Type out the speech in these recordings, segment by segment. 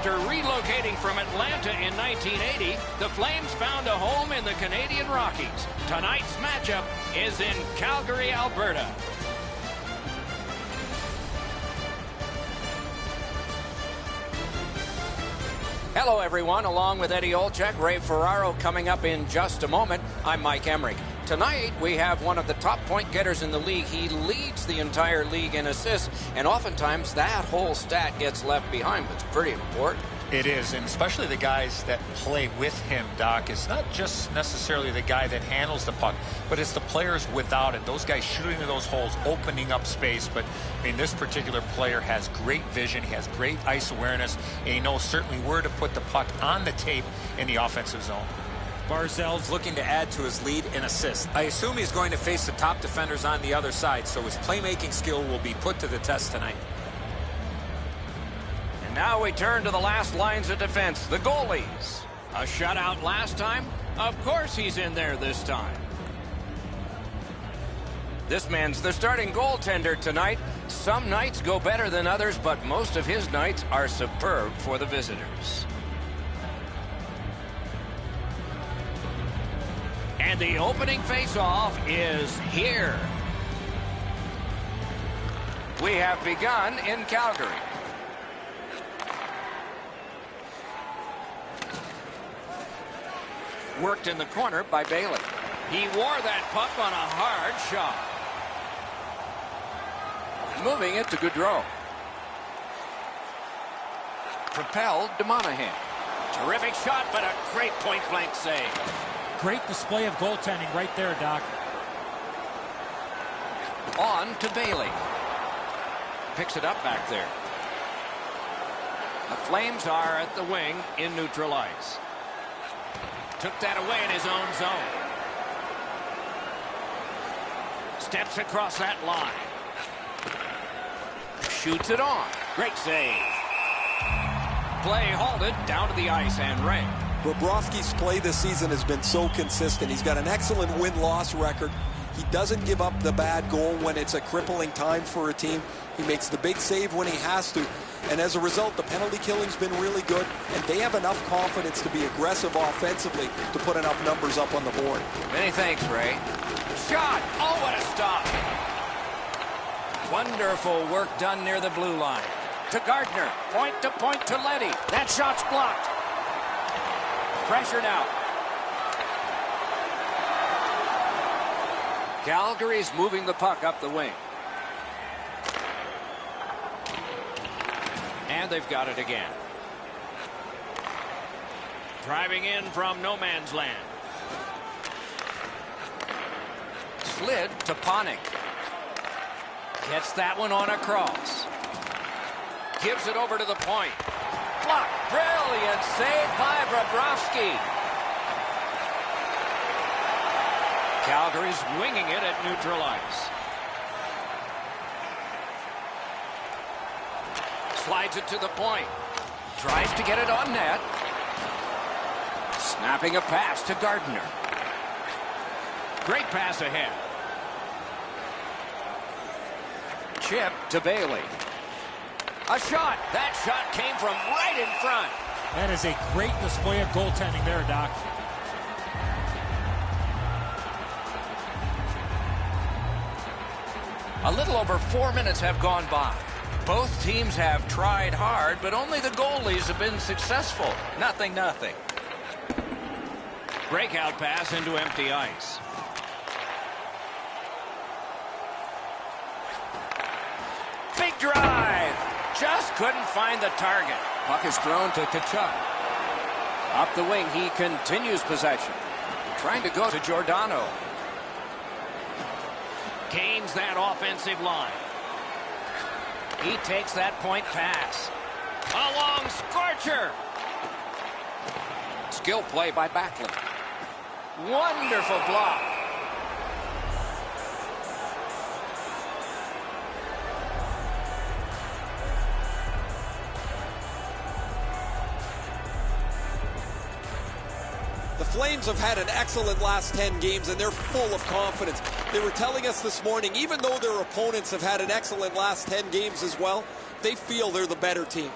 After relocating from Atlanta in 1980, the Flames found a home in the Canadian Rockies. Tonight's matchup is in Calgary, Alberta. Hello, everyone. Along with Eddie Olczyk, Ray Ferraro coming up in just a moment. I'm Mike Emmerich. Tonight, we have one of the top point getters in the league. He leads the entire league in assists, and oftentimes that whole stat gets left behind, but it's pretty important. It is, and especially the guys that play with him, Doc. It's not just necessarily the guy that handles the puck, but it's the players without it. Those guys shooting into those holes, opening up space. But, I mean, this particular player has great vision. He has great ice awareness, and he knows certainly where to put the puck on the tape in the offensive zone. Barzal's looking to add to his lead in assists. I assume he's going to face the top defenders on the other side, so his playmaking skill will be put to the test tonight. And now we turn to the last lines of defense, the goalies. A shutout last time? Of course he's in there this time. This man's the starting goaltender tonight. Some nights go better than others, but most of his nights are superb for the visitors. And the opening face-off is here. We have begun in Calgary. Worked in the corner by Bailey. He wore that puck on a hard shot. Moving it to Gaudreau. Propelled to Monahan. Terrific shot, but a great point-blank save. Great display of goaltending right there, Doc. On to Bailey. Picks it up back there. The Flames are at the wing in neutral ice. Took that away in his own zone. Steps across that line. Shoots it on. Great save. Play halted down to the ice, and Ray. Bobrovsky's play this season has been so consistent. He's got an excellent win-loss record. He doesn't give up the bad goal when it's a crippling time for a team. He makes the big save when he has to. And as a result, the penalty killing's been really good, and they have enough confidence to be aggressive offensively to put enough numbers up on the board. Many thanks, Ray. Shot! Oh, what a stop! Wonderful work done near the blue line. To Gardner. Point to Leddy. That shot's blocked. Pressure now. Calgary's moving the puck up the wing. And they've got it again. Driving in from no man's land. Slid to Panik. Gets that one on a cross. Gives it over to the point. Block. Brilliant save by Bobrovsky. Calgary's winging it at neutral ice. Slides it to the point. Tries to get it on net. Snapping a pass to Gardner. Great pass ahead. Chip to Bailey. A shot. That shot came from right in front. That is a great display of goaltending there, Doc. A little over 4 minutes have gone by. Both teams have tried hard, but only the goalies have been successful. Nothing. Breakout pass into empty ice. Big drive. Just couldn't find the target. Puck is thrown to Tkachuk. Up the wing, he continues possession. Trying to go to Giordano. Gains that offensive line. He takes that point pass. A long scorcher. Skill play by Backlund. Wonderful block. The Flames have had an excellent last 10 games, and they're full of confidence. They were telling us this morning, even though their opponents have had an excellent last 10 games as well, they feel they're the better team.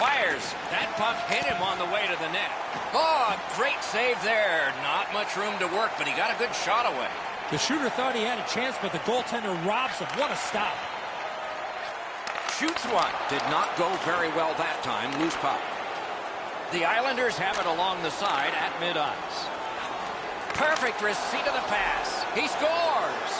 Fires. That puck hit him on the way to the net. Oh, great save there. Not much room to work, but he got a good shot away. The shooter thought he had a chance, but the goaltender robs him. What a stop. Shoots one. Did not go very well that time. Loose puck. The Islanders have it along the side at mid-ice. Perfect receipt of the pass. He scores.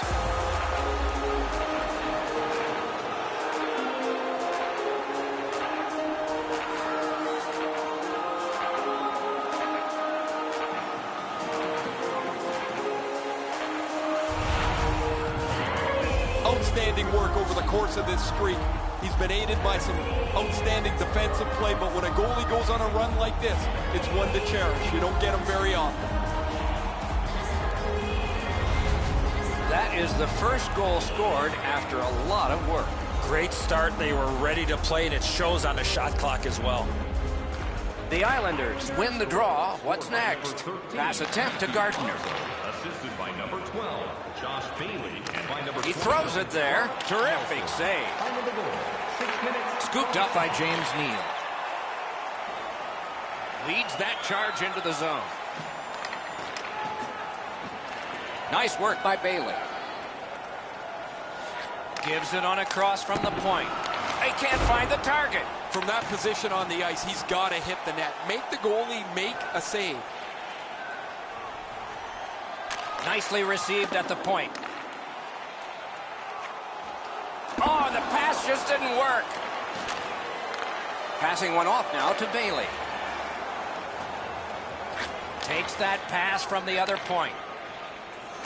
Outstanding work over the course of this streak. He's been aided by some outstanding defensive play, but when a goalie goes on a run like this, it's one to cherish. You don't get them very often. That is the first goal scored after a lot of work. Great start. They were ready to play, and it shows on the shot clock as well. The Islanders win the draw. What's next? Pass attempt to Gardner. Assisted by number 12, Josh Bailey, and by number He throws it there. Terrific save. Scooped up by James Neal. Leads that charge into the zone. Nice work by Bailey. Gives it on a cross from the point. They can't find the target. From that position on the ice, he's got to hit the net. Make the goalie make a save. Nicely received at the point. Oh, the pass just didn't work. Passing one off now to Bailey. Takes that pass from the other point.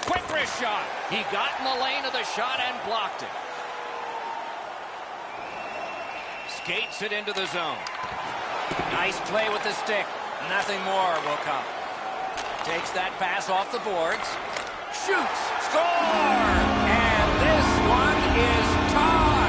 Quick wrist shot. He got in the lane of the shot and blocked it. Skates it into the zone. Nice play with the stick. Nothing more will come. Takes that pass off the boards. Shoots. Score! And this one is tied.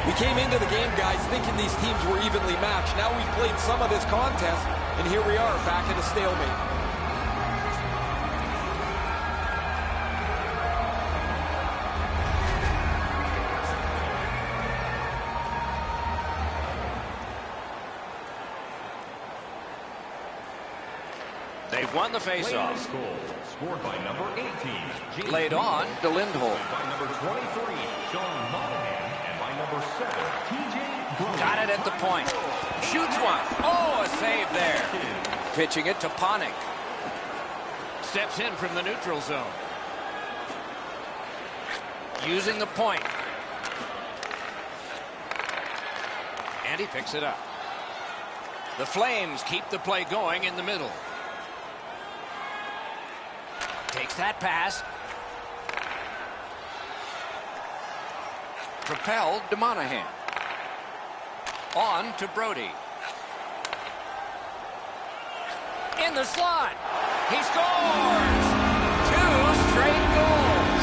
We came into the game, guys, thinking these teams were evenly matched. Now we've played some of this contest, and here we are, back in a stalemate. They won the faceoff. scored by number 18, Laid on to Lindholm. by number 23, Sean Monahan, and by number 7, TJ Brody. Got it at the point. Shoots one. Oh, a save there. Pitching it to Panik. Steps in from the neutral zone. Using the point. And he picks it up. The Flames keep the play going in the middle. Takes that pass. Propelled to Monahan. On to Brody. In the slot. He scores! 2 straight goals.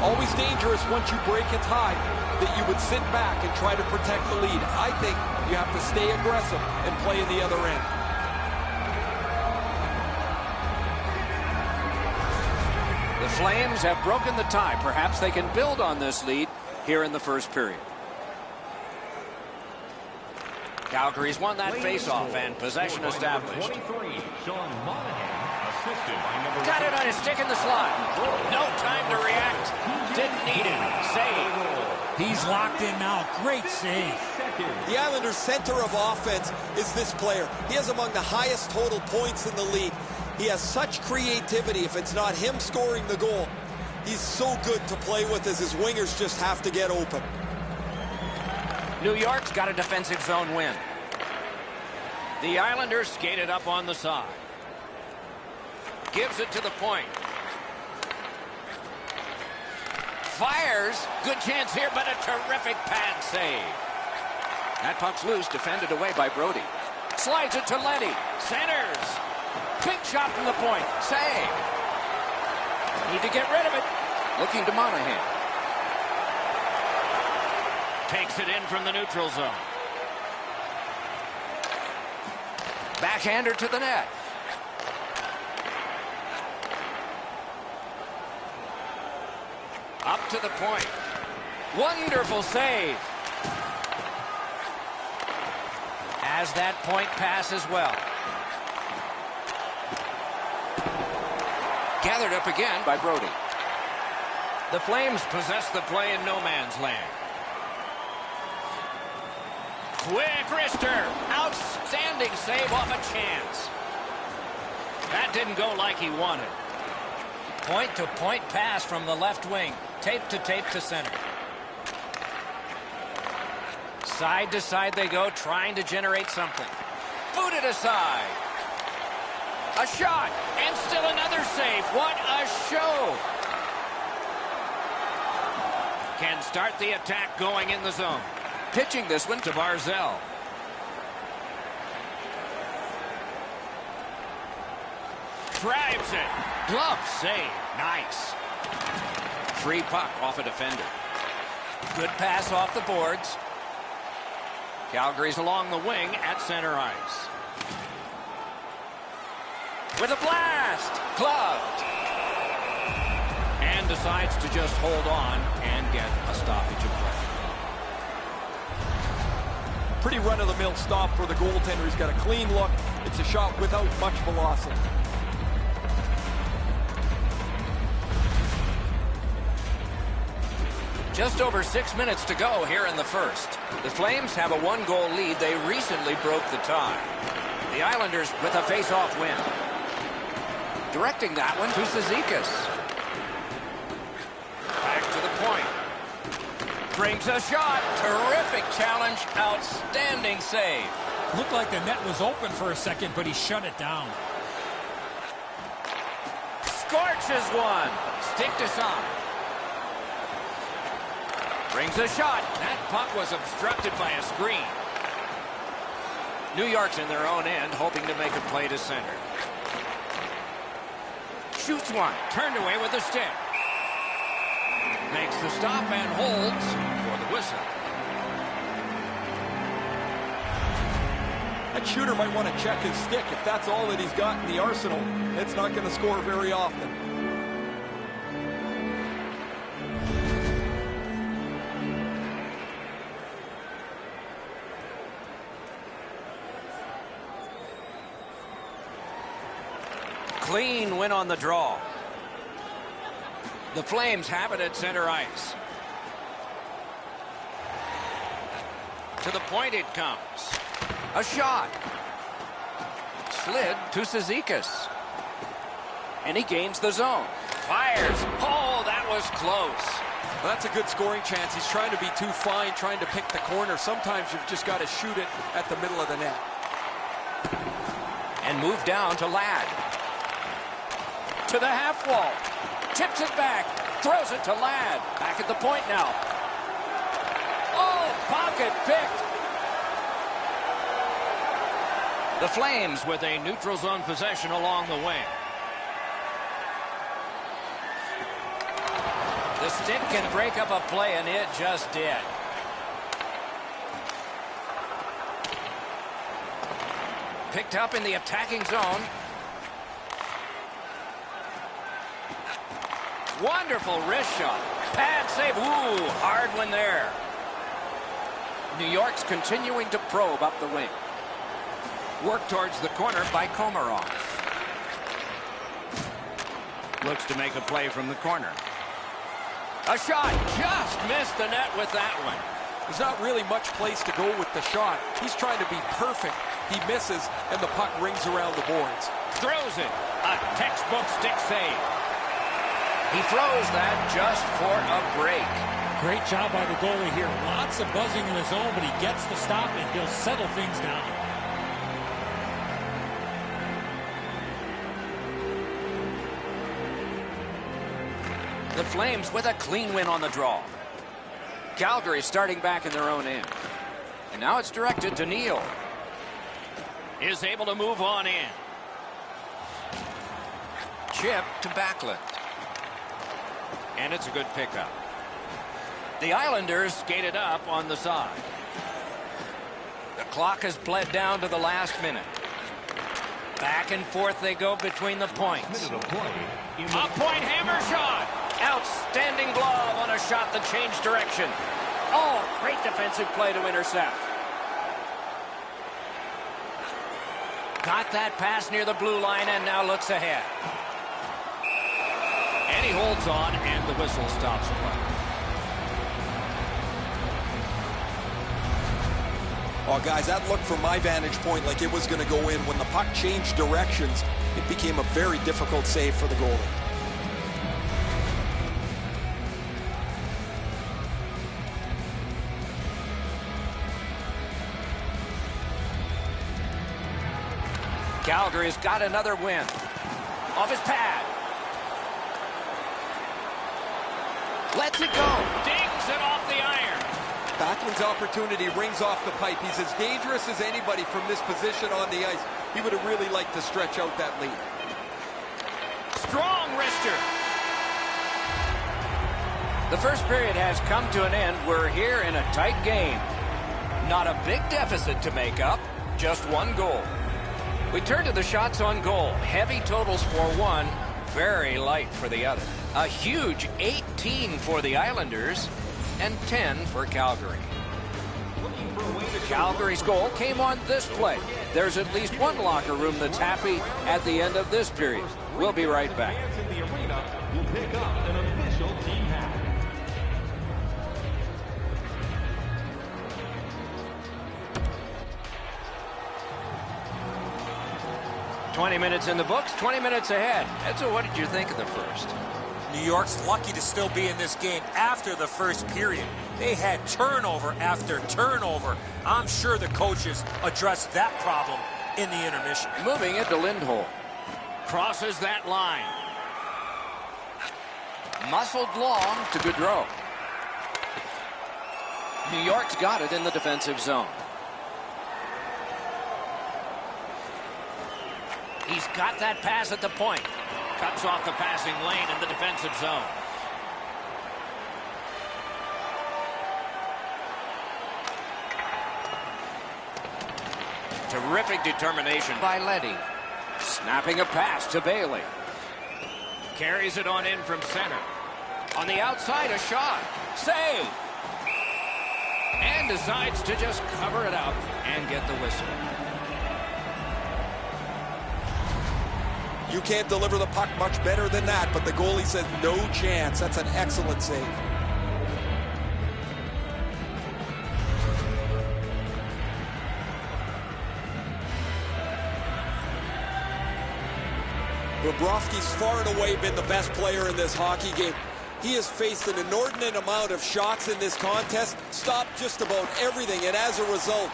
Always dangerous once you break a tie that you would sit back and try to protect the lead. I think you have to stay aggressive and play in the other end. The Flames have broken the tie. Perhaps they can build on this lead here in the first period. Calgary's won that faceoff and possession established. 23, Sean Monahan, assisted by number Got it on his stick in the slot. No time to react. Didn't need it. Save. He's locked in now. Great save. The Islanders' center of offense is this player. He has among the highest total points in the league. He has such creativity. If it's not him scoring the goal, he's so good to play with as his wingers just have to get open. New York's got a defensive zone win. The Islanders skated up on the side. Gives it to the point. Fires. Good chance here, but a terrific pad save. That puck's loose, defended away by Brody. Slides it to Letty. Centers. Big shot from the point. Save. Need to get rid of it. Looking to Monahan. Takes it in from the neutral zone. Backhander to the net. Up to the point. Wonderful save. Has that point pass as well. Gathered up again by Brody. The Flames possess the play in no man's land. Quick wrister. Outstanding save off a chance. That didn't go like he wanted. Point-to-point pass from the left wing. Tape to tape to center. Side to side they go, trying to generate something. Booted aside. A shot, and still another save. What a show. Can start the attack going in the zone. Pitching this one to Barzell. Drives it. Glove save. Nice. Free puck off a defender. Good pass off the boards. Calgary's along the wing at center ice. With a blast. Gloved. And decides to just hold on and get a stoppage of play. Pretty run-of-the-mill stop for the goaltender. He's got a clean look. It's a shot without much velocity. Just over 6 minutes to go here in the first. The Flames have a one-goal lead. They recently broke the tie. The Islanders with a face-off win. Directing that one to Cizikas. Back to the point. Brings a shot. Terrific challenge. Outstanding save. Looked like the net was open for a second, but he shut it down. Scorches one. Stick to side. Brings a shot. That puck was obstructed by a screen. New York's in their own end, hoping to make a play to center. Shoots one. Turned away with a stick. Makes the stop and holds for the whistle. That shooter might want to check his stick. If that's all that he's got in the arsenal, it's not going to score very often. Clean win on the draw. The Flames have it at center ice. To the point it comes. A shot. Slid to Cizikas. And he gains the zone. Fires. Oh, that was close. Well, that's a good scoring chance. He's trying to be too fine, trying to pick the corner. Sometimes you've just got to shoot it at the middle of the net. And move down to Ladd. To the half wall. Tips it back. Throws it to Ladd. Back at the point now. Oh, pocket picked. The Flames with a neutral zone possession along the wing. The stick can break up a play, and it just did. Picked up in the attacking zone. Wonderful wrist shot. Pad save. Ooh, hard one there. New York's continuing to probe up the wing. Work towards the corner by Komarov. Looks to make a play from the corner. A shot. Just missed the net with that one. There's not really much place to go with the shot. He's trying to be perfect. He misses, and the puck rings around the boards. Throws it. A textbook stick save. He throws that just for a break. Great job by the goalie here. Lots of buzzing in the zone, but he gets the stop, and he'll settle things down. the Flames with a clean win on the draw. Calgary starting back in their own end. And now it's directed to Neal. Is able to move on in. Chip to Backlund. And it's a good pickup. The Islanders skated up on the side. The clock has bled down to the last minute. Back and forth they go between the points. A point hammer shot. Outstanding glove on a shot that changed direction. Oh, great defensive play to intercept. Got that pass near the blue line and now looks ahead. And he holds on and the whistle stops play. Oh, guys, that looked from my vantage point like it was going to go in. When the puck changed directions, it became a very difficult save for the goalie. Calgary's got another win. Off his pad. Lets it go. Dings it off the iron. Backlund's opportunity rings off the pipe. He's as dangerous as anybody from this position on the ice. He would have really liked to stretch out that lead. Strong wrister. The first period has come to an end. We're here in a tight game. Not a big deficit to make up. Just one goal. We turn to the shots on goal. Heavy totals for one. Very light for the other. A huge 18 for the Islanders and 10 for Calgary. Calgary's goal came on this play. There's at least one locker room that's happy at the end of this period. We'll be right back. We'll pick up an official team hat. 20 minutes in the books, 20 minutes ahead. Edzo, what did you think of the first? New York's lucky to still be in this game after the first period. They had turnover after turnover. I'm sure the coaches addressed that problem in the intermission. Moving it to Lindholm. Crosses that line. Muscled long to Gaudreau. New York's got it in the defensive zone. He's got that pass at the point. Cuts off the passing lane in the defensive zone. Terrific determination by Leddy. Snapping a pass to Bailey. Carries it on in from center. On the outside, a shot. Save. And decides to just cover it up and get the whistle. You can't deliver the puck much better than that, but the goalie says no chance. That's an excellent save. Bobrovsky's far and away been the best player in this hockey game. He has faced an inordinate amount of shots in this contest, stopped just about everything, and as a result,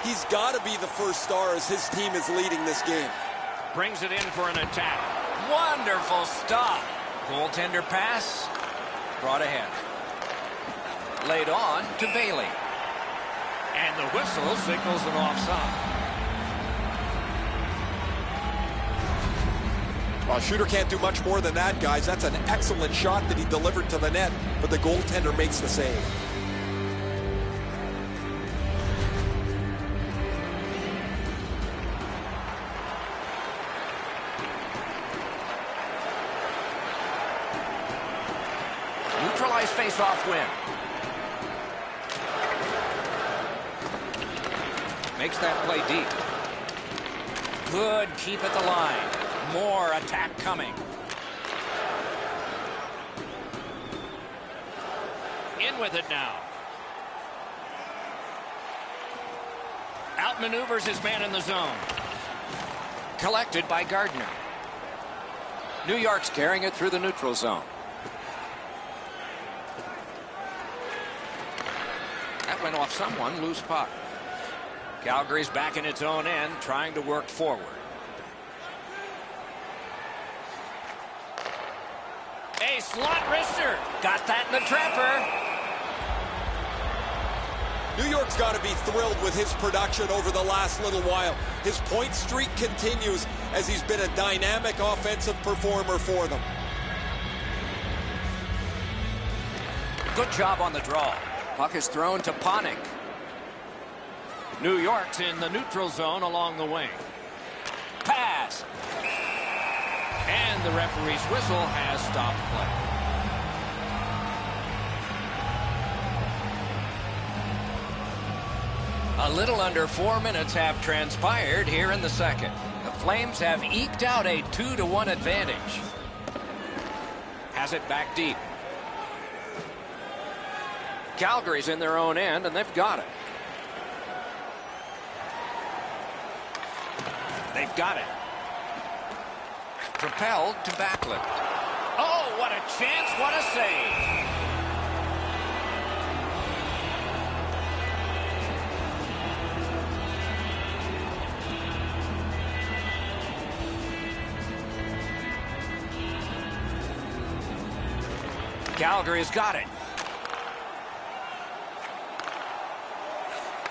he's got to be the first star as his team is leading this game. Brings it in for an attack. Wonderful stop. Goaltender pass. Brought ahead. Laid on to Bailey. And the whistle signals an offside. Well, shooter can't do much more than that, guys. That's an excellent shot that he delivered to the net, but the goaltender makes the save. Neutralized face-off win. Makes that play deep. Good keep at the line. More attack coming. In with it now. Outmaneuvers his man in the zone. Collected by Gardner. New York's carrying it through the neutral zone. That went off someone. Loose puck. Calgary's back in its own end, trying to work forward. A slot wrister. Got that in the trapper. New York's got to be thrilled with his production over the last little while. His point streak continues as he's been a dynamic offensive performer for them. Good job on the draw. Puck is thrown to Panik. New York's in the neutral zone along the wing. Pass. And the referee's whistle has stopped play. A little under 4 minutes have transpired here in the second. The Flames have eked out a 2-1 advantage. Has it back deep. Calgary's in their own end, and they've got it. They've got it. Propelled to Backlund. Oh, what a chance, what a save. Calgary's got it.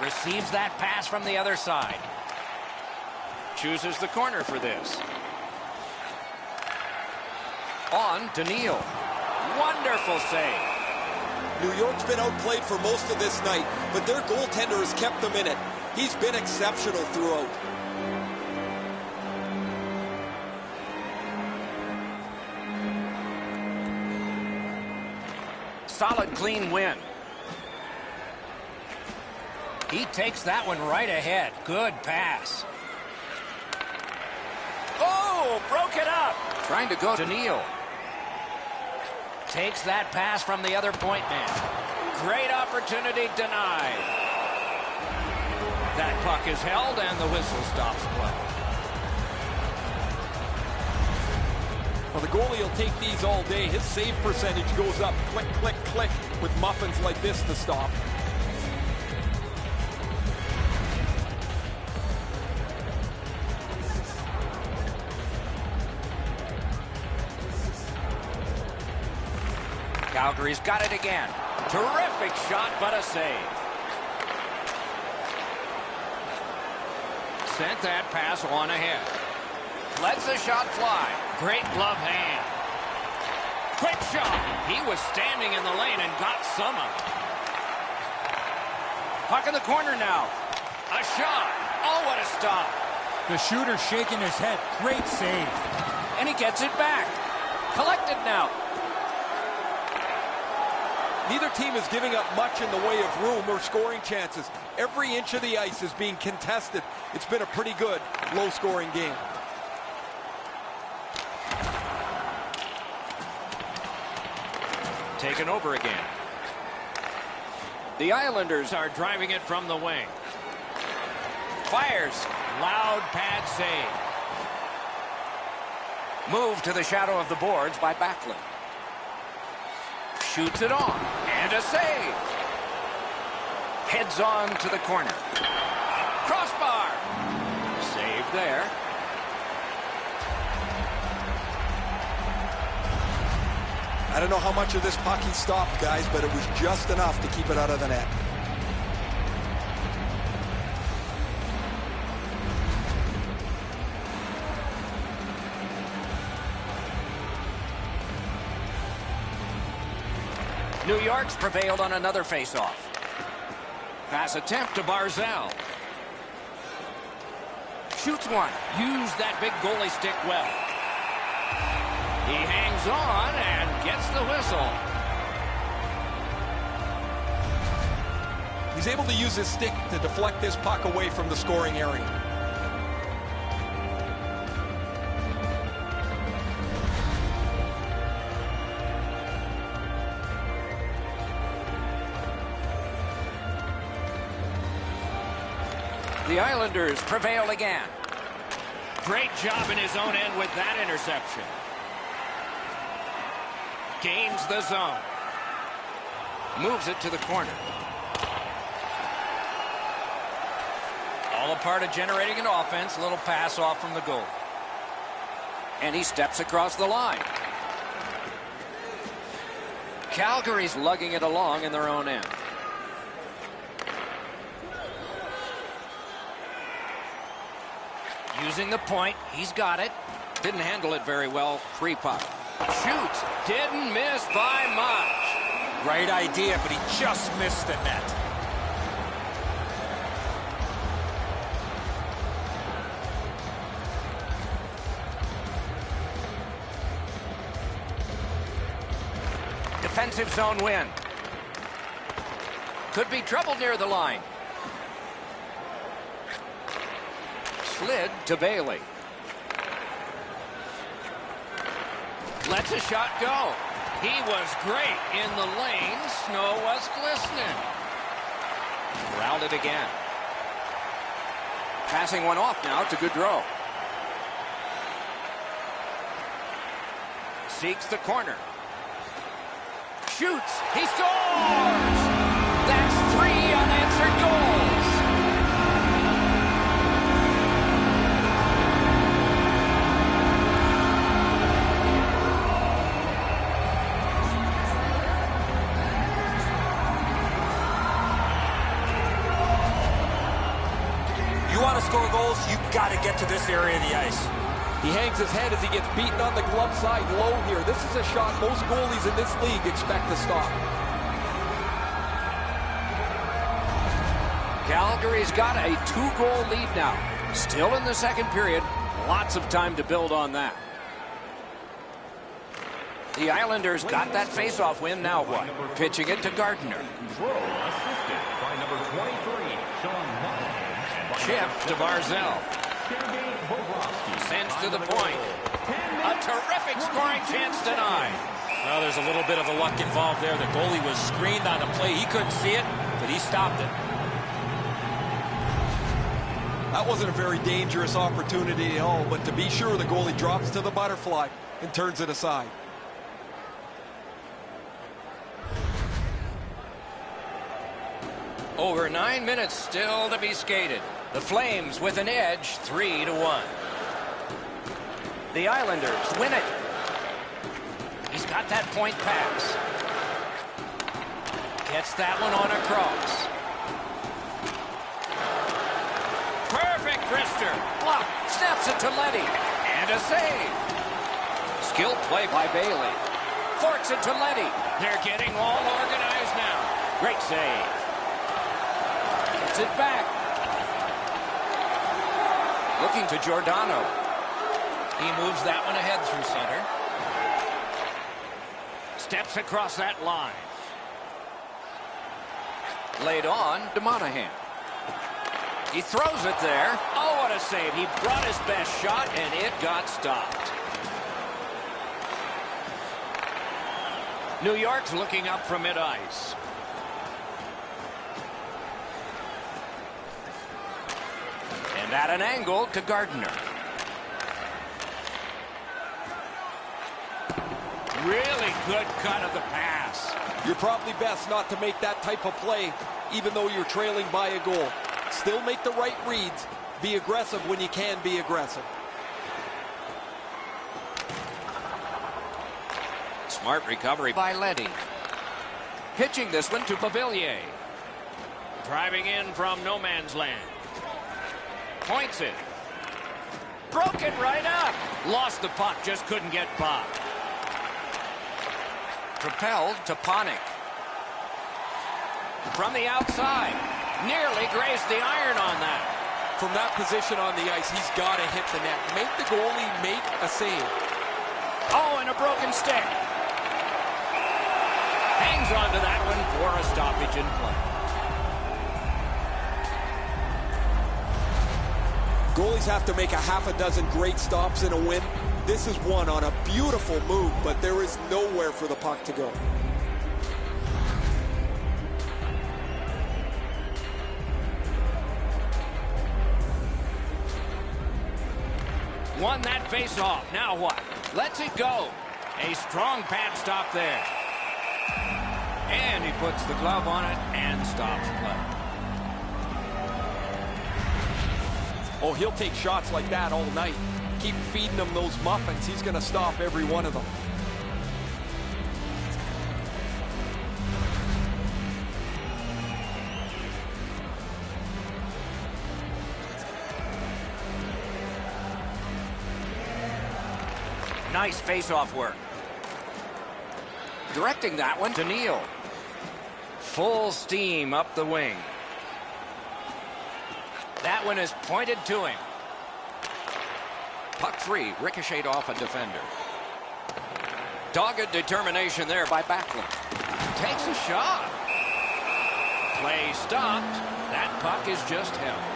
Receives that pass from the other side. Chooses the corner for this. On to Neal. Wonderful save. New York's been outplayed for most of this night, but their goaltender has kept them in it. He's been exceptional throughout. Solid, clean win. He takes that one right ahead. Good pass. Oh, broke it up. Trying to go to Neal. Takes that pass from the other point man. Great opportunity denied. That puck is held and the whistle stops play. Well, the goalie will take these all day. His save percentage goes up. Click, click, click with muffins like this to stop. Calgary's got it again. Terrific shot, but a save. Sent that pass on ahead. Lets the shot fly. Great glove hand. Quick shot. He was standing in the lane and got some of it. Puck in the corner now. A shot. Oh, what a stop. The shooter shaking his head. Great save. And he gets it back. Collected now. Neither team is giving up much in the way of room or scoring chances. Every inch of the ice is being contested. It's been a pretty good, low-scoring game. Taken over again. The Islanders are driving it from the wing. Fires. Loud pad save. Moved to the shadow of the boards by Backlund. Shoots it on. And a save. Heads on to the corner. Crossbar. Save there. I don't know how much of this puck he stopped, guys, but it was just enough to keep it out of the net. New York's prevailed on another faceoff. Pass attempt to Barzal. Shoots one. Use that big goalie stick well. He hangs on and gets the whistle. He's able to use his stick to deflect this puck away from the scoring area. The Islanders prevail again. Great job in his own end with that interception. Gains the zone. Moves it to the corner. All a part of generating an offense. A little pass off from the goal. And he steps across the line. Calgary's lugging it along in their own end. Using the point, he's got it. Didn't handle it very well. Free puck. Shoots. Didn't miss by much. Great idea, but he just missed the net. Defensive zone win. Could be trouble near the line. Slid to Bailey. Lets a shot go. He was great in the lane. Snow was glistening. Corralled it again. Passing one off now to Gaudreau. Seeks the corner. Shoots. He scores! That's 3 unanswered goals. You want to score goals, you've got to get to this area of the ice. He hangs his head as he gets beaten on the glove side low here. This is a shot most goalies in this league expect to stop. Calgary's got a 2-goal lead now. Still in the second period. Lots of time to build on that. The Islanders got that face-off win. Now what? Pitching it to Gardner. Assisted by number 23, Sean Monahan. And by Chip number to 17, Barzell. Sergei Bobrovsky. Sends to the point. A terrific scoring chance denied. Well, there's a little bit of a luck involved there. The goalie was screened on the play. He couldn't see it, but he stopped it. That wasn't a very dangerous opportunity at all, but to be sure, the goalie drops to the butterfly and turns it aside. Over 9 minutes still to be skated. The Flames with an edge, 3-1. The Islanders win it. He's got that point pass. Gets that one on across. Perfect wrister. Block. Snaps it to Letty. And a save. Skilled play by Bailey. Forks it to Letty. They're getting all organized now. Great save. Gets it back. Looking to Giordano. He moves that one ahead through center. Steps across that line. Laid on to Monahan. He throws it there. Oh, what a save. He brought his best shot, and it got stopped. New York's looking up from mid-ice. And at an angle to Gardner. Really good cut of the pass. You're probably best not to make that type of play, even though you're trailing by a goal. Still make the right reads. Be aggressive when you can be aggressive. Smart recovery by Letty. Pitching this one to Pavillier. Driving in from no man's land. Points it. Broke it right up. Lost the puck, just couldn't get by. Propelled to Panik. From the outside. Nearly grazed the iron on that. From that position on the ice, he's got to hit the net. Make the goalie make a save. Oh, and a broken stick. Hangs on to that one for a stoppage in play. Goalies have to make a half a dozen great stops in a win. This is one on a beautiful move, but there is nowhere for the puck to go. Won that face-off. Now what? Lets it go. A strong pad stop there. And he puts the glove on it and stops play. Oh, he'll take shots like that all night. Keep feeding him those muffins. He's going to stop every one of them. Nice face-off work. Directing that one to Neal. Full steam up the wing. That one is pointed to him. Puck free, ricocheted off a defender. Dogged determination there by Backlund. Takes a shot. Play stopped. That puck is just held.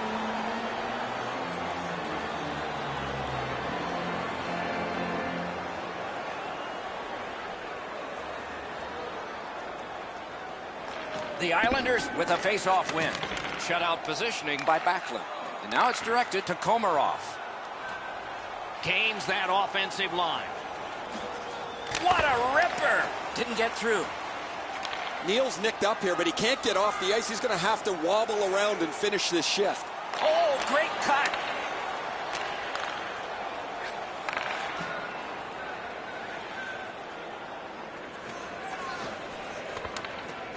The Islanders with a face-off win. Shutout positioning by Backlund. And now it's directed to Komarov. Gains that offensive line. What a ripper! Didn't get through. Neal's nicked up here, but he can't get off the ice. He's going to have to wobble around and finish this shift. Oh, great cut.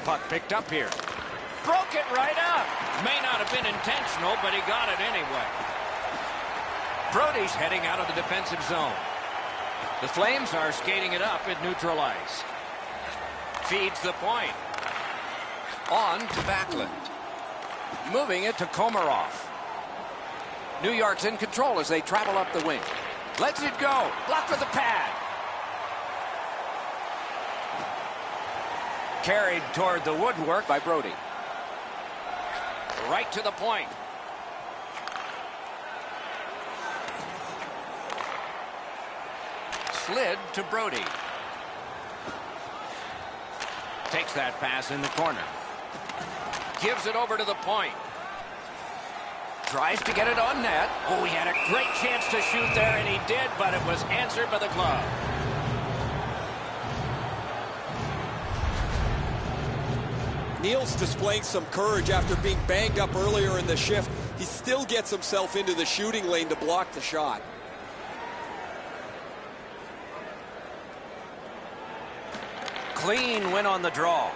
Puck picked up here. Broke it right up. May not have been intentional, but he got it anyway. Brody's heading out of the defensive zone. The Flames are skating it up at neutral ice. Feeds the point. On to Backlund. Moving it to Komarov. New York's in control as they travel up the wing. Lets it go. Blocked with the pad. Carried toward the woodwork by Brody. Right to the point. Slid to Brody. Takes that pass in the corner. Gives it over to the point. Tries to get it on net. Oh, he had a great chance to shoot there, and he did, but it was answered by the glove. Neal's displaying some courage after being banged up earlier in the shift. He still gets himself into the shooting lane to block the shot. Clean win on the draw.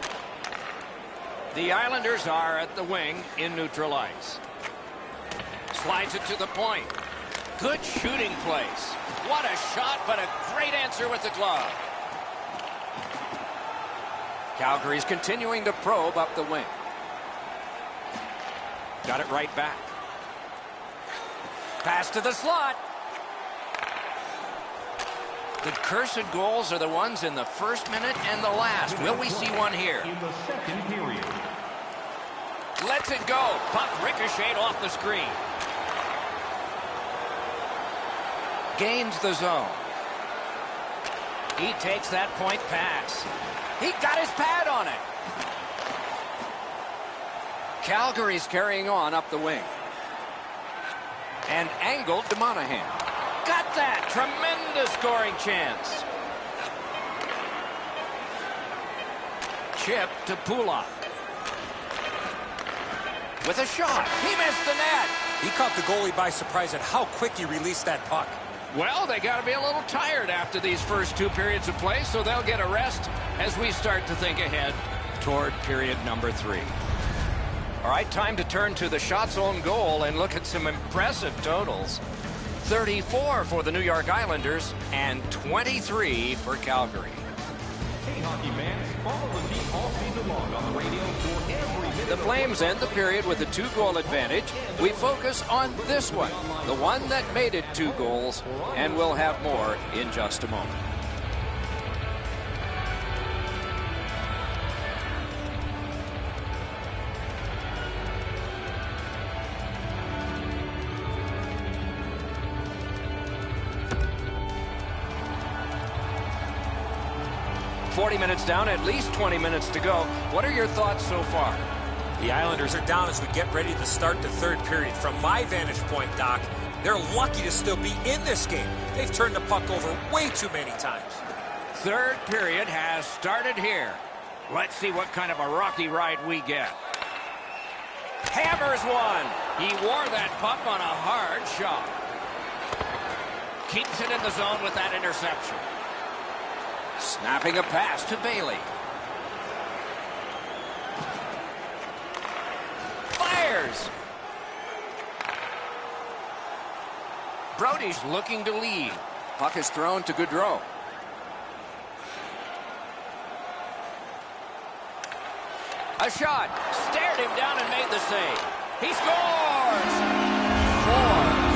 The Islanders are at the wing in neutral ice. Slides it to the point. Good shooting place. What a shot, but a great answer with the glove. Calgary's continuing to probe up the wing. Got it right back. Pass to the slot. The cursed goals are the ones in the first minute and the last. Will we see one here? In the second period. Lets it go. Puck ricocheted off the screen. Gains the zone. He takes that point pass. He got his pad on it. Calgary's carrying on up the wing. And angled to Monahan. Got that. Tremendous scoring chance. Chip to Pulak. With a shot. He missed the net. He caught the goalie by surprise at how quick he released that puck. Well, they got to be a little tired after these first two periods of play, so they'll get a rest as we start to think ahead toward period number 3. All right, time to turn to the shots on goal and look at some impressive totals. 34 for the New York Islanders and 23 for Calgary. Hey, hockey fans, follow the team all season long on the radio for every minute. The Flames end the period with a 2-goal advantage. We focus on this one, the one that made it 2 goals, and we'll have more in just a moment. .40 minutes down, at least 20 minutes to go. What are your thoughts so far? The Islanders are down as we get ready to start the third period. From my vantage point, Doc, they're lucky to still be in this game. They've turned the puck over way too many times. Third period has started here. Let's see what kind of a rocky ride we get. Hammers one. He wore that puck on a hard shot. Keeps it in the zone with that interception. Snapping a pass to Bailey. Fires. Brody's looking to lead. Puck is thrown to Gaudreau. A shot. Stared him down and made the save. He scores! 4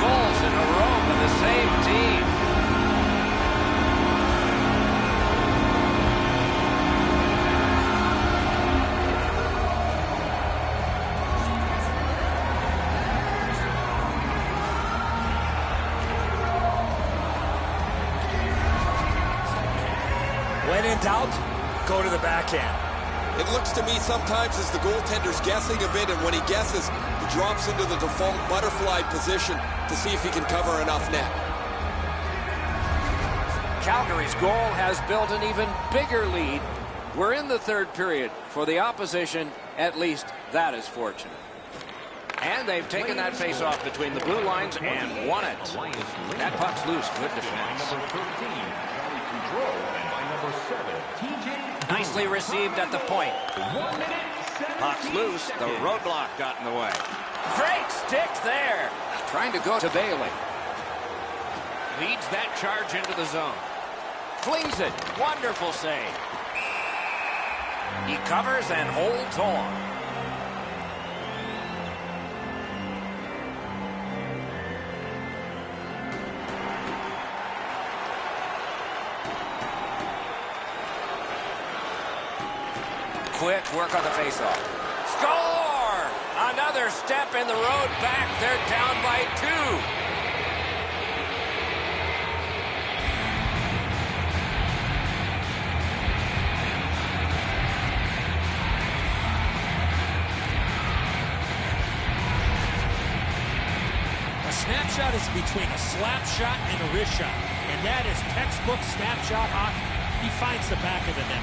goals in a row for the same team. When in doubt, go to the backhand. It looks to me sometimes as the goaltender's guessing a bit, and when he guesses, he drops into the default butterfly position to see if he can cover enough net. Calgary's goal has built an even bigger lead. We're in the third period. For the opposition, at least that is fortunate. And they've taken that face-off between the blue lines and won it. That puck's loose. Good defense. Nicely received at the point. Puck's loose. The roadblock got in the way. Great stick there. Trying to go to Bailey. Leads that charge into the zone. Flings it. Wonderful save. He covers and holds on. Quick work on the faceoff. Score! Another step in the road back. They're down by 2. A snapshot is between a slap shot and a wrist shot, and that is textbook snapshot hockey. He finds the back of the net.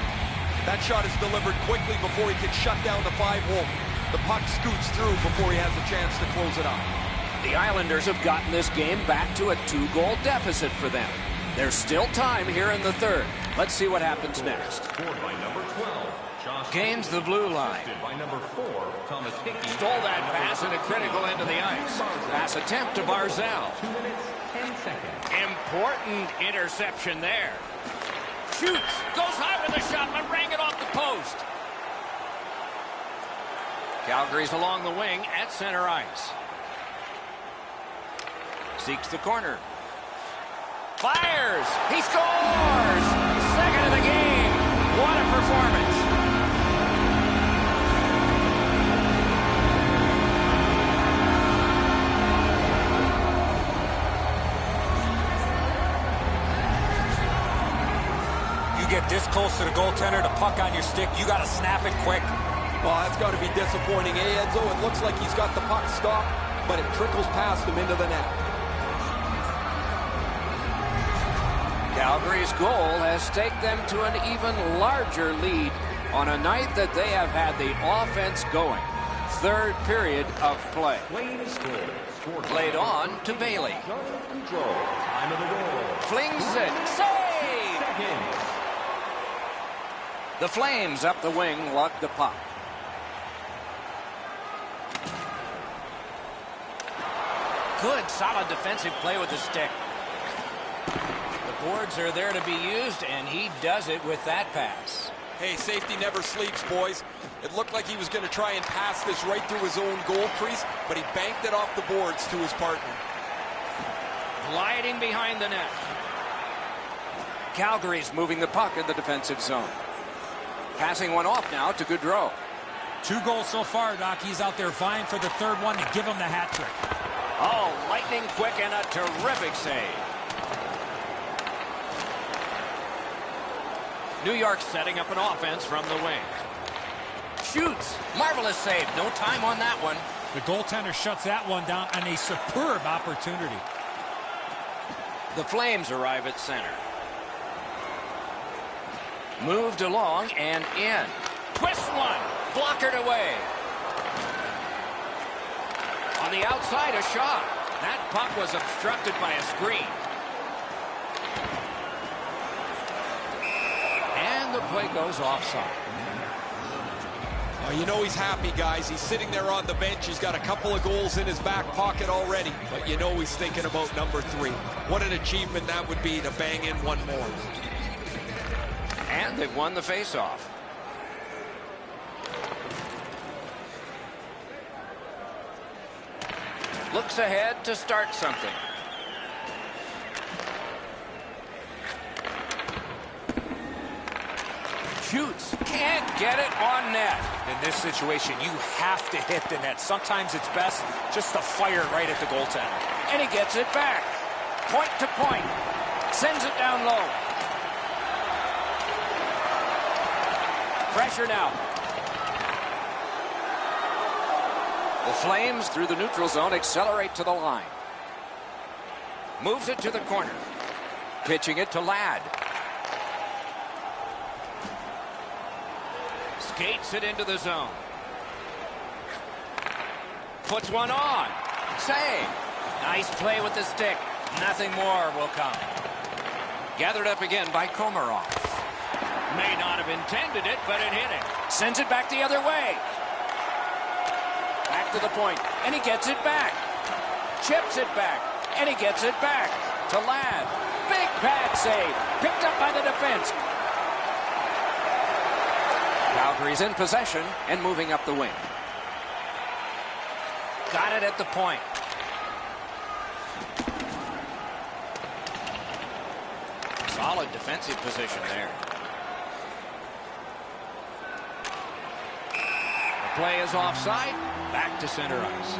That shot is delivered quickly before he can shut down the 5-hole. The puck scoots through before he has a chance to close it up. The Islanders have gotten this game back to a 2-goal deficit for them. There's still time here in the third. Let's see what happens next. Gains the blue line. Stole that pass in a critical end of the ice. Pass attempt to Barzal. Important interception there. Shoots, goes high with a shot, but rang it off the post. Calgary's along the wing at center ice. Seeks the corner. Fires! He scores! Second of the game. What a performance. Get this close to the goaltender, the puck on your stick, you got to snap it quick. Well, that's got to be disappointing, eh, Edzo? It looks like he's got the puck stopped, but it trickles past him into the net. Calgary's goal has taken them to an even larger lead on a night that they have had the offense going. Third period of play. Played on to Bailey. Flings it. Save! The Flames up the wing lug the puck. Good, solid defensive play with the stick. The boards are there to be used, and he does it with that pass. Hey, safety never sleeps, boys. It looked like he was going to try and pass this right through his own goal crease, but he banked it off the boards to his partner. Gliding behind the net. Calgary's moving the puck in the defensive zone. Passing one off now to Gaudreau. 2 goals so far, Doc. He's out there vying for the third one to give him the hat trick. Oh, lightning quick and a terrific save. New York setting up an offense from the wing. Shoots. Marvelous save. No time on that one. The goaltender shuts that one down on a superb opportunity. The Flames arrive at center. Moved along and in. Twist one. Blockered away. On the outside, a shot. That puck was obstructed by a screen. And the play goes offside. You know he's happy, guys. He's sitting there on the bench. He's got a couple of goals in his back pocket already. But you know he's thinking about number 3. What an achievement that would be to bang in one more. And they've won the faceoff. Looks ahead to start something. Shoots. Can't get it on net. In this situation, you have to hit the net. Sometimes it's best just to fire right at the goaltender. And he gets it back. Point to point. Sends it down low. Pressure now. The Flames, through the neutral zone, accelerate to the line. Moves it to the corner. Pitching it to Ladd. Skates it into the zone. Puts one on. Save. Nice play with the stick. Nothing more will come. Gathered up again by Komarov. May not have intended it, but it hit him. Sends it back the other way. Back to the point, and he gets it back. Chips it back, and he gets it back to Ladd. Big pad save. Picked up by the defense. Calgary's in possession and moving up the wing. Got it at the point. Solid defensive position there. The play is offside. Back to center ice.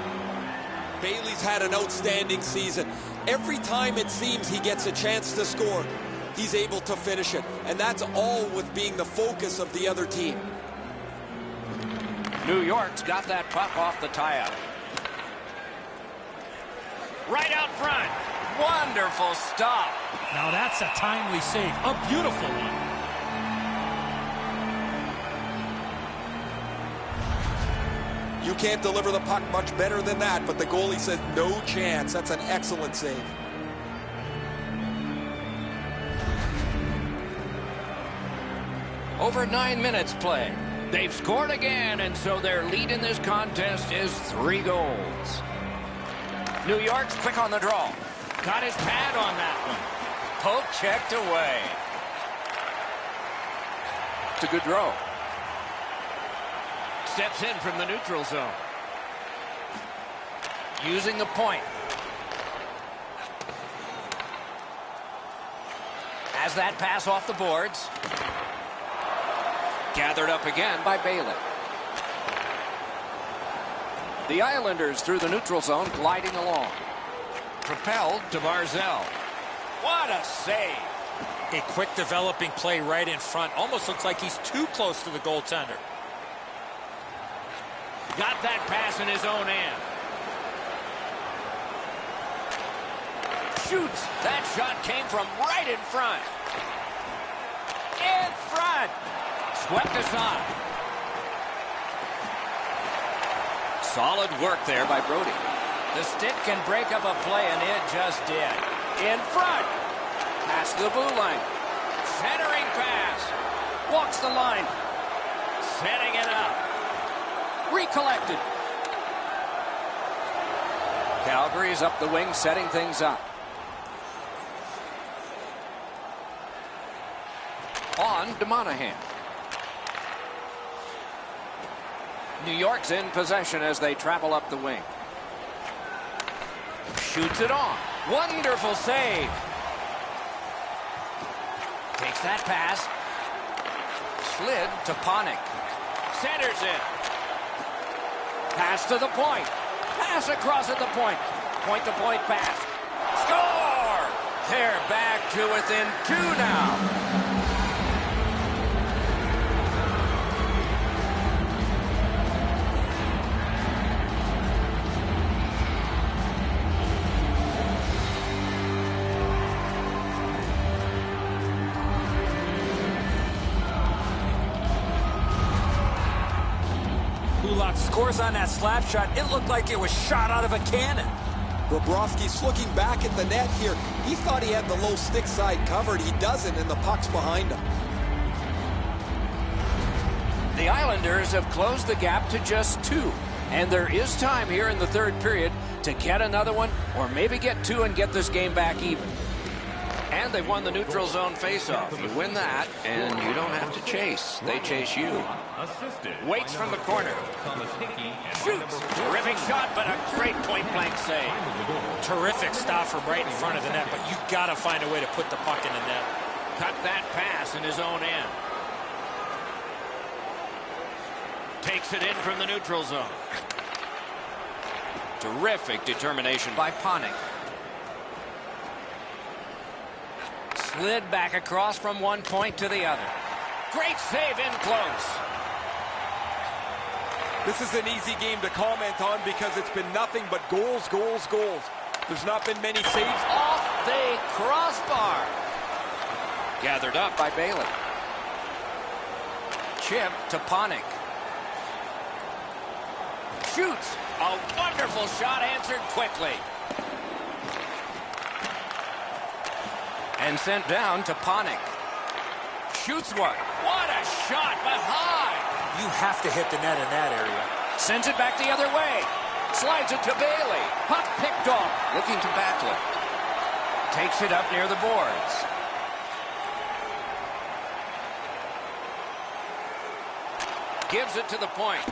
Bailey's had an outstanding season. Every time it seems he gets a chance to score, he's able to finish it. And that's all with being the focus of the other team. New York's got that puck off the tie-out. Right out front. Wonderful stop. Now that's a timely save. A beautiful one. You can't deliver the puck much better than that, but the goalie says no chance. That's an excellent save. Over 9 minutes play. They've scored again, and so their lead in this contest is 3 goals. New York's quick on the draw. Got his pad on that one. Poke checked away. It's a good draw. Steps in from the neutral zone. Using the point. Has that pass off the boards. Gathered up again by Bailey. The Islanders through the neutral zone gliding along. Propelled to Barzell. What a save. A quick developing play right in front. Almost looks like he's too close to the goaltender. Got that pass in his own end. Shoots. That shot came from right in front. In front. Swept aside. Solid work there by Brody. The stick can break up a play, and it just did. In front. Past the blue line. Centering pass. Walks the line. Setting it up. Recollected. Calgary's up the wing, setting things up. On to Monahan. New York's in possession as they travel up the wing. Shoots it on. Wonderful save. Takes that pass. Slid to Panik. Centers it. Pass to the point. Pass across at the point. Point-to-point pass. Score! They're back to within 2 now. Scores on that slap shot. It looked like it was shot out of a cannon. Bobrovsky's looking back at the net here. He thought he had the low stick side covered. He doesn't, and the puck's behind him. The Islanders have closed the gap to just 2. And there is time here in the third period to get another one or maybe get 2 and get this game back even. And they've won the neutral zone faceoff. You win that, and you don't have to chase. They chase you. Waits from the corner. Shoots. Terrific shot, but a great point-blank save. Terrific stop from right in front of the net, but you got to find a way to put the puck in the net. Cut that pass in his own end. Takes it in from the neutral zone. Terrific determination by Panik. Slid back across from one point to the other. Great save in close. This is an easy game to comment on because it's been nothing but goals, goals, goals. There's not been many saves. Off the crossbar. Gathered up by Bailey. Chip to Panik. Shoots. A wonderful shot answered quickly. And sent down to Panik. Shoots one. What a shot, but high. You have to hit the net in that area. Sends it back the other way. Slides it to Bailey. Puck picked off. Looking to battle it. Takes it up near the boards. Gives it to the point.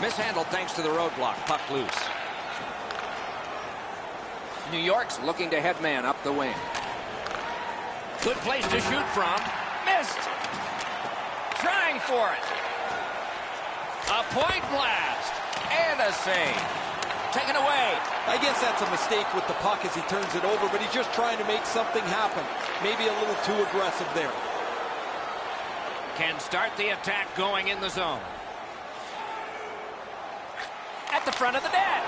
Mishandled thanks to the roadblock. Puck loose. New York's looking to headman up the wing. Good place to shoot from. Missed. Trying for it. A point blast. And a save. Taken away. I guess that's a mistake with the puck as he turns it over, but he's just trying to make something happen. Maybe a little too aggressive there. Can start the attack going in the zone. At the front of the net.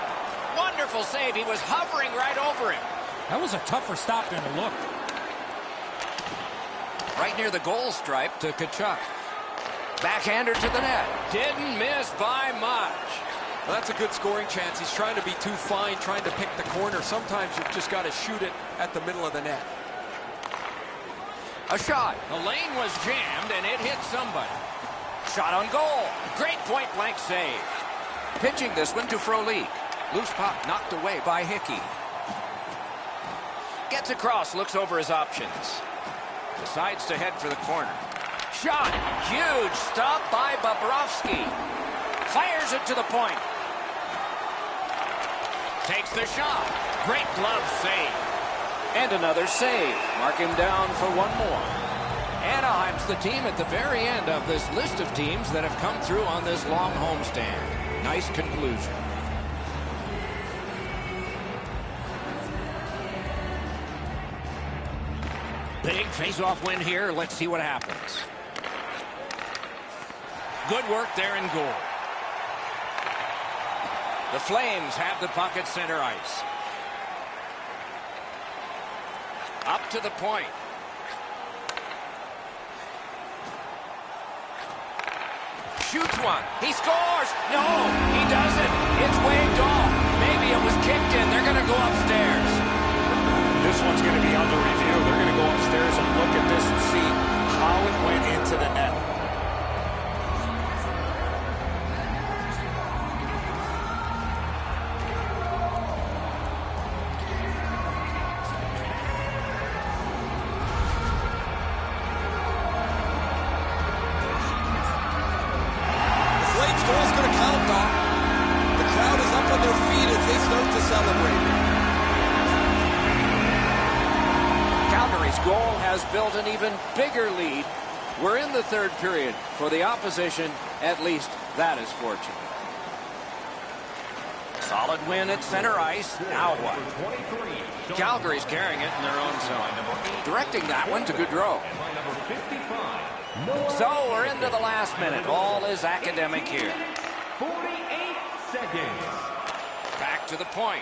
Wonderful save. He was hovering right over him. That was a tougher stop than it looked. Right near the goal stripe to Tkachuk. Backhander to the net. Didn't miss by much. Well, that's a good scoring chance. He's trying to be too fine, trying to pick the corner. Sometimes you've just got to shoot it at the middle of the net. A shot. The lane was jammed, and it hit somebody. Shot on goal. Great point-blank save. Pitching this one to Frolik. Loose puck knocked away by Hickey. Gets across, looks over his options. Decides to head for the corner. Shot. Huge stop by Bobrovsky. Fires it to the point. Takes the shot. Great glove save. And another save. Mark him down for one more. Anaheim's the team at the very end of this list of teams that have come through on this long homestand. Nice conclusion. Big face-off win here. Let's see what happens. Good work there in goal. The Flames have the puck at center ice. Up to the point. Shoots one. He scores. No, he doesn't. It's waved off. Maybe it was kicked in. They're going to go upstairs. This one's going to be under review. They're going to go upstairs and look at this and see how it went into the net. The Flames goal's going to count, Doc. The crowd is up on their feet as they start to celebrate. Calgary's goal has built an even bigger lead. We're in the third period. For the opposition, at least that is fortunate. Solid win at center ice. Now what? Calgary's carrying it in their own zone. Directing that one to Gaudreau. So we're into the last minute. All is academic here. 48 seconds. Back to the point.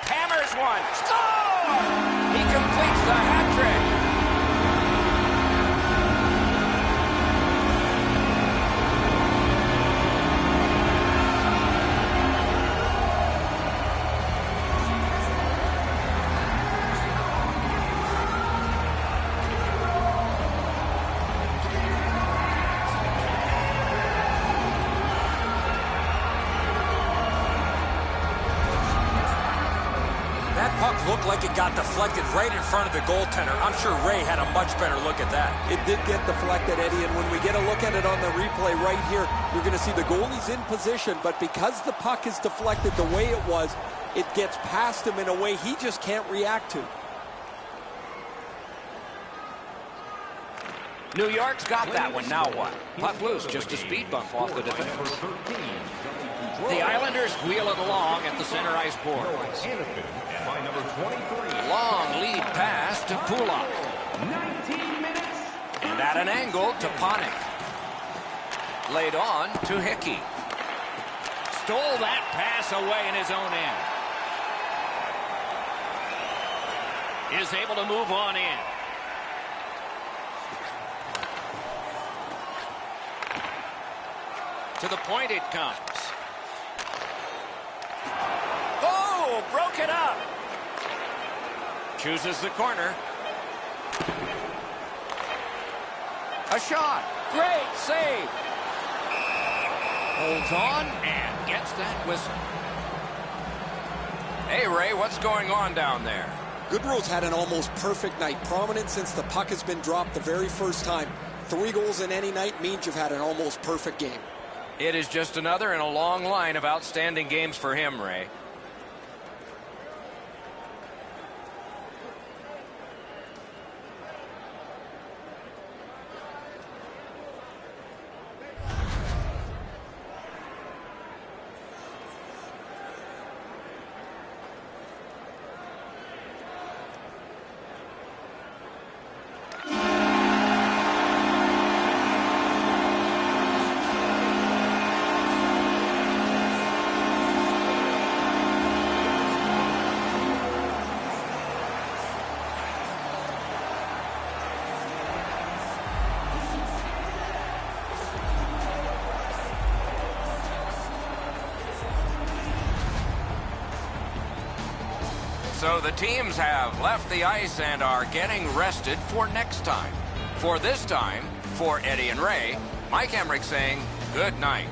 Hammers one. Score! He completes the hat trick. looked like it got deflected right in front of the goaltender. I'm sure Ray had a much better look at that. It did get deflected, Eddie, and when we get a look at it on the replay right here, you're going to see the goalie's in position, but because the puck is deflected the way it was, it gets past him in a way he just can't react to. New York's got that one. Now what? Puck loose, just a speed bump off the defense. The Islanders wheel it along at the center ice boards. Long lead pass to Pulak. And at an angle to Panik. Laid on to Hickey. Stole that pass away in his own end. Is able to move on in. To the point it comes. Oh, broke it up. Chooses the corner. A shot. Great save. Holds on and gets that whistle. Hey, Ray, what's going on down there? Goodrow's had an almost perfect night. Prominent since the puck has been dropped the very first time. 3 goals in any night means you've had an almost perfect game. It is just another in a long line of outstanding games for him, Ray. So the teams have left the ice and are getting rested for next time. For this time, for Eddie and Ray, Mike Emmerich saying good night.